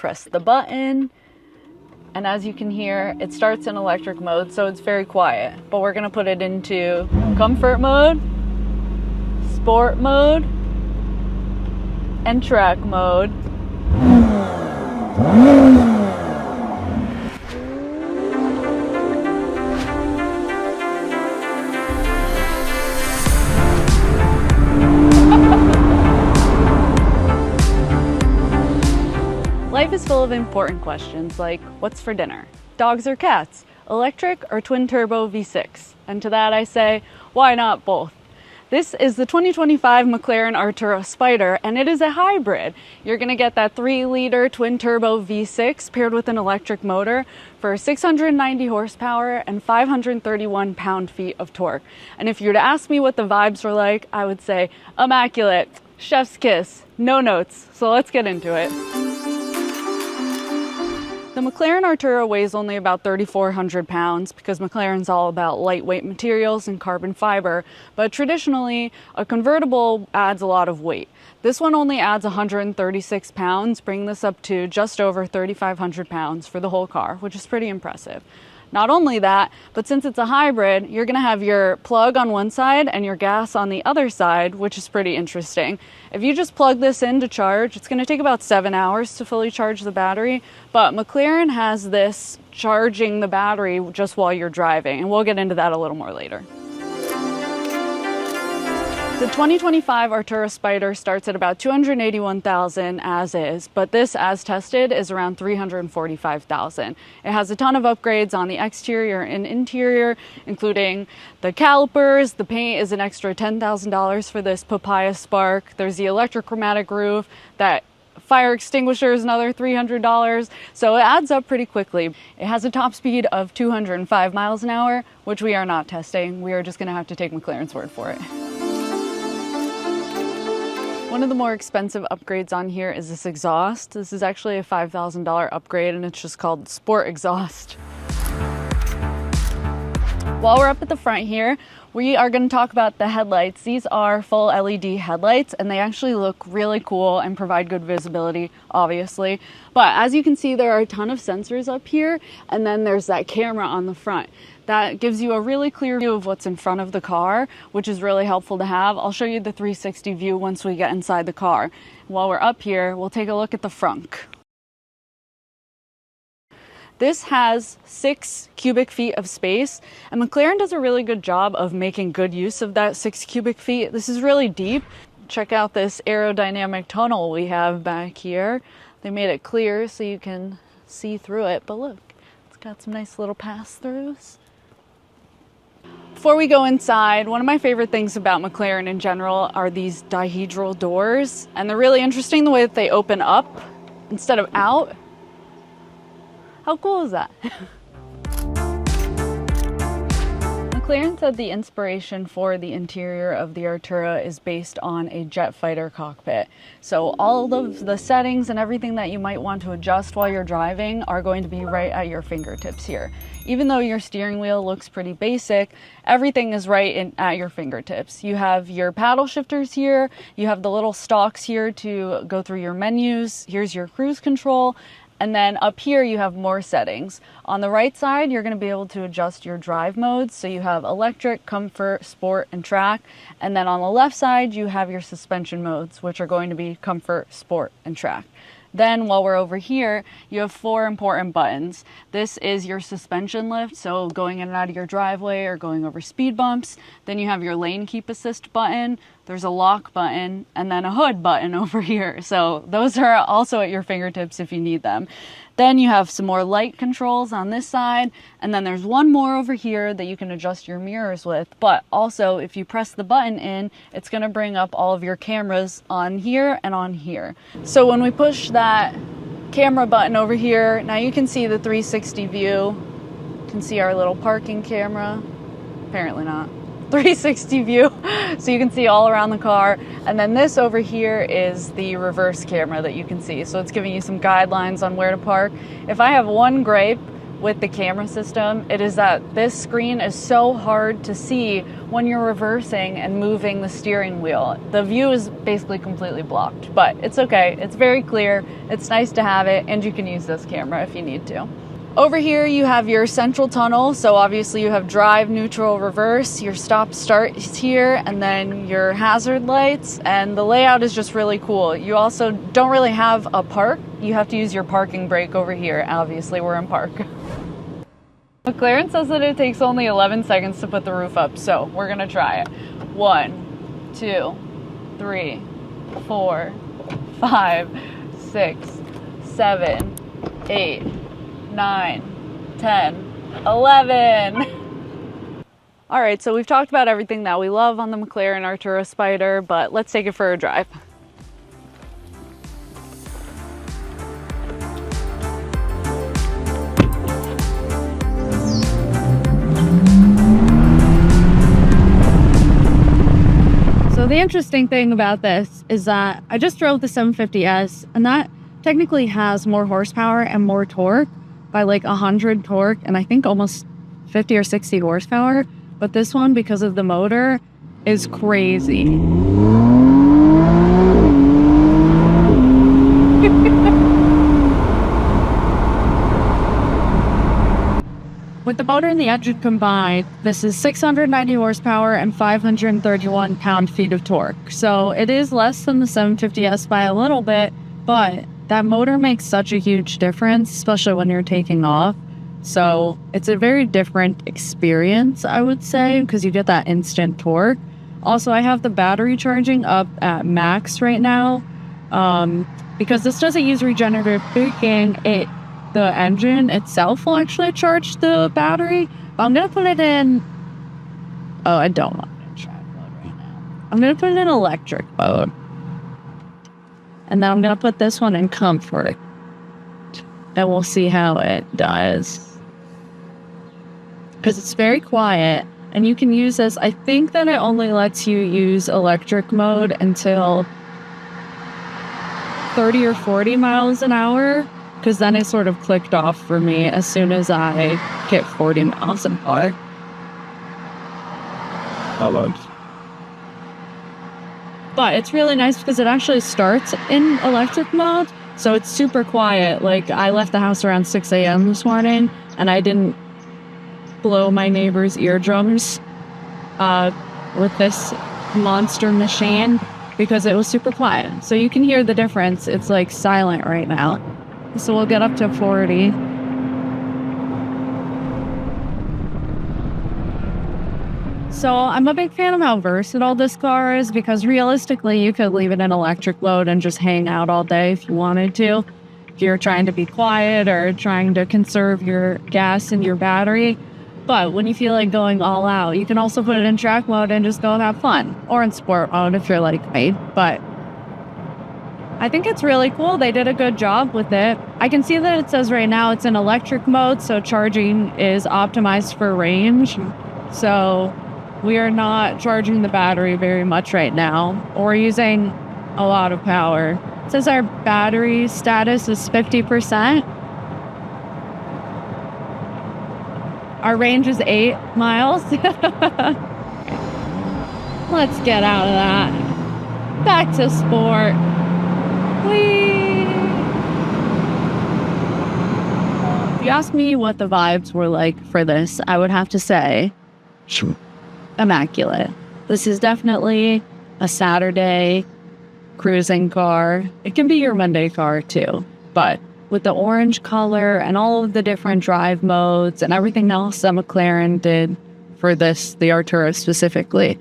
press the button, and as you can hear, it starts in electric mode, so it's very quiet. But we're gonna put it into comfort mode, sport mode, and track mode. Life is full of important questions like, what's for dinner? Dogs or cats? Electric or twin-turbo V6? And to that I say, why not both? This is the 2025 McLaren Artura Spider, and it is a hybrid. You're going to get that 3-liter twin-turbo V6 paired with an electric motor for 690 horsepower and 531 pound-feet of torque. And if you were to ask me what the vibes were like, I would say immaculate, chef's kiss, no notes. So let's get into it. The McLaren Artura weighs only about 3,400 pounds because McLaren's all about lightweight materials and carbon fiber, but traditionally a convertible adds a lot of weight. This one only adds 136 pounds, bringing this up to just over 3,500 pounds for the whole car, which is pretty impressive. Not only that, but since it's a hybrid, you're going to have your plug on one side and your gas on the other side, which is pretty interesting. If you just plug this in to charge, it's going to take about 7 hours to fully charge the battery, but McLaren has this charging the battery just while you're driving, and we'll get into that a little more later. The 2025 Artura Spider starts at about $281,000 as is, but this, as tested, is around $345,000. It has a ton of upgrades on the exterior and interior, including the calipers. The paint is an extra $10,000 for this Papaya Spark. There's the electric chromatic roof. That fire extinguisher is another $300, so it adds up pretty quickly. It has a top speed of 205 miles an hour, which we are not testing. We are just going to have to take McLaren's word for it. One of the more expensive upgrades on here is this exhaust. This is actually a $5,000 upgrade, and it's just called Sport Exhaust. While we're up at the front here, we are going to talk about the headlights. These are full LED headlights, and they actually look really cool and provide good visibility, obviously. But as you can see, there are a ton of sensors up here, and then there's that camera on the front. That gives you a really clear view of what's in front of the car, which is really helpful to have. I'll show you the 360 view once we get inside the car. While we're up here, we'll take a look at the frunk. This has 6 cubic feet of space, and McLaren does a really good job of making good use of that 6 cubic feet. This is really deep. Check out this aerodynamic tunnel we have back here. They made it clear so you can see through it, but look, it's got some nice little pass-throughs. Before we go inside, one of my favorite things about McLaren in general are these dihedral doors, and they're really interesting the way that they open up instead of out. How cool is that? McLaren said the inspiration for the interior of the Artura is based on a jet fighter cockpit. So all of the settings and everything that you might want to adjust while you're driving are going to be right at your fingertips here. Even though your steering wheel looks pretty basic, everything is right at your fingertips. You have your paddle shifters here, you have the little stalks here to go through your menus, here's your cruise control, and then up here you have more settings. On the right side, you're going to be able to adjust your drive modes. So you have electric, comfort, sport, and track. And then on the left side, you have your suspension modes, which are going to be comfort, sport, and track. Then while we're over here, you have 4 important buttons. This is your suspension lift, so going in and out of your driveway or going over speed bumps. Then you have your lane keep assist button. There's a lock button and then a hood button over here. So those are also at your fingertips if you need them. Then you have some more light controls on this side, and then there's one more over here that you can adjust your mirrors with. But also, if you press the button in, it's going to bring up all of your cameras on here and on here. So when we push that camera button over here, now you can see the 360 view. You can see our little parking camera. Apparently not. 360 view, so you can see all around the car. And then this over here is the reverse camera that you can see. So it's giving you some guidelines on where to park. If I have one gripe with the camera system, it is that this screen is so hard to see when you're reversing and moving the steering wheel. The view is basically completely blocked, but it's okay. It's very clear. It's nice to have it, and you can use this camera if you need to. Over here you have your central tunnel, so obviously you have drive, neutral, reverse. Your stop start is here, and then your hazard lights, and the layout is just really cool. You also don't really have a park. You have to use your parking brake over here. Obviously we're in park. McLaren says that it takes only 11 seconds to put the roof up, so we're gonna try it. 1, 2, 3, 4, 5, 6, 7, 8, 9, 10, 11. All right, so we've talked about everything that we love on the McLaren Artura Spider, but let's take it for a drive. So the interesting thing about this is that I just drove the 750S, and that technically has more horsepower and more torque by like 100 torque, and I think almost 50 or 60 horsepower. But this one, because of the motor, is crazy. With the motor and the engine combined, this is 690 horsepower and 531 pound-feet of torque. So it is less than the 750S by a little bit, but that motor makes such a huge difference, especially when you're taking off. So it's a very different experience, I would say, because you get that instant torque. Also, I have the battery charging up at max right now, because this doesn't use regenerative braking. The engine itself will actually charge the battery. But I'm going to put it in... Oh, I don't want it in track mode right now. I'm going to put it in electric mode. And then I'm going to put this one in comfort. And we'll see how it does. Because it's very quiet. And you can use this. I think that it only lets you use electric mode until 30 or 40 miles an hour. Because then it sort of clicked off for me as soon as I hit 40 miles an hour. But it's really nice because it actually starts in electric mode, so it's super quiet. Like, I left the house around 6 a.m. this morning, and I didn't blow my neighbor's eardrums with this monster machine because it was super quiet. So you can hear the difference. It's like silent right now. So we'll get up to 40. So I'm a big fan of how versatile this car is, because realistically you could leave it in electric mode and just hang out all day if you wanted to. If you're trying to be quiet or trying to conserve your gas and your battery. But when you feel like going all out, you can also put it in track mode and just go and have fun. Or in sport mode if you're like me. But I think it's really cool. They did a good job with it. I can see that it says right now it's in electric mode, so charging is optimized for range. So we are not charging the battery very much right now, or using a lot of power. It says our battery status is 50%. Our range is 8 miles. Let's get out of that. Back to sport. Whee! If you ask me what the vibes were like for this, I would have to say immaculate. This is definitely a Saturday cruising car. It can be your Monday car too, but with the orange color and all of the different drive modes and everything else that McLaren did for this, the Artura specifically,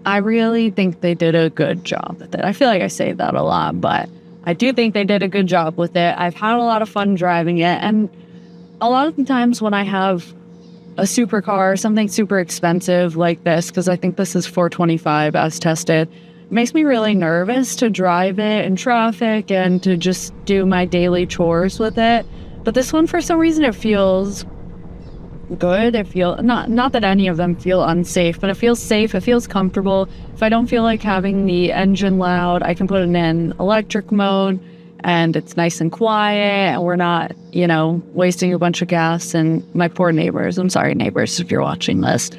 I really think they did a good job with it. I feel like I say that a lot, but I do think they did a good job with it. I've had a lot of fun driving it, and a lot of the times when I have a supercar, something super expensive like this, because I think this is $425 as tested, it makes me really nervous to drive it in traffic and to just do my daily chores with it. But this one, for some reason, it feels good. It feels not that any of them feel unsafe, but it feels safe. It feels comfortable. If I don't feel like having the engine loud, I can put it in electric mode, and it's nice and quiet, and we're not, you know, wasting a bunch of gas. And my poor neighbors, I'm sorry, neighbors, if you're watching this.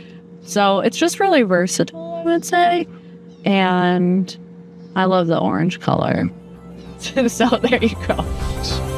So it's just really versatile, I would say. And I love the orange color. So there you go.